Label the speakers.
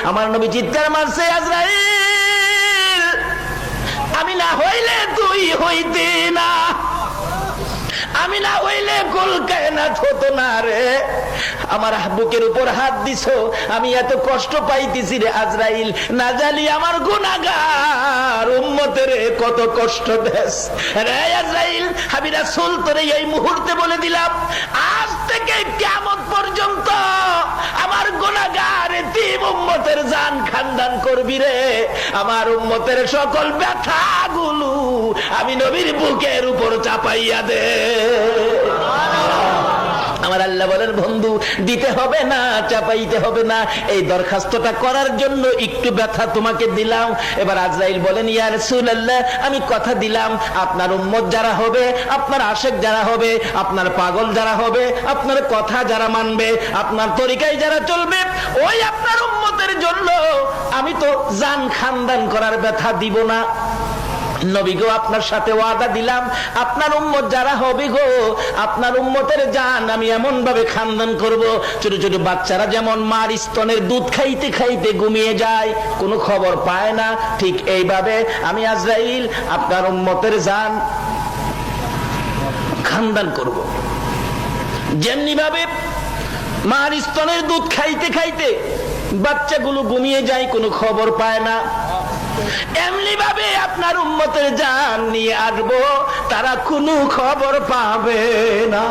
Speaker 1: আমার নবী চিৎকার মারছে, আজরাইল আমি না হইলে তুই হইতি না, আমি না হইলে কুল কায়নাত হতো না রে। আমার বুকের উপর হাত দিছো, আমি এত কষ্ট পাইতেছি রে আজরাইল, না জানি আমার গুনাহগার উম্মতের কত কষ্ট দেস রে আজরাইল। আমি রাসূল তোরে এই মুহূর্তে বলে দিলাম, আজ থেকে কিয়ামত পর্যন্ত আমার গুনাহগার এতিম উম্মতের জান খানদান করবি রে। আমার উম্মতের সকল ব্যথাগুলো আমি নবীর বুকের উপর চাপাইয়া দে। আমার আল্লাহ বলেন, বন্ধু দিতে হবে না, চাপাইতে হবে না, এই দরখাস্তটা করার জন্য একটু ব্যথা তোমাকে দিলাম। এবার আজরাইল বলেন, ইয়া রাসূলুল্লাহ আমি কথা দিলাম, আপনার উম্মত যারা হবে, আপনার আশেক যারা হবে, আপনার পাগল যারা হবে, আপনার কথা যারা মানবে, আপনার তরিকায় যারা চলবে, ওই আপনার উম্মতের জন্য আমি তো জান খানদান করার ব্যথা দিব না। নবী গো আপনার সাথে ওয়াদা দিলাম, আপনার উম্মত যারা হবে গো, আপনার উম্মতের জান আমি এমন ভাবে খানদান করব, ছোট ছোট বাচ্চারা যেমন মার স্তনের দুধ খাইতে খাইতে ঘুমিয়ে যায়, কোনো খবর পায় না, ঠিক এইভাবে আমি আজরাইল আপনার উম্মতের জান খানদান করব। যেমনি ভাবে মার স্তনের দুধ খাইতে খাইতে বাচ্চাগুলো ঘুমিয়ে যায়, কোনো খবর পায় না, এমনি ভাবে আপনার উম্মতের জান নিয়ে আসবো, তারা কোনো খবর পাবে না।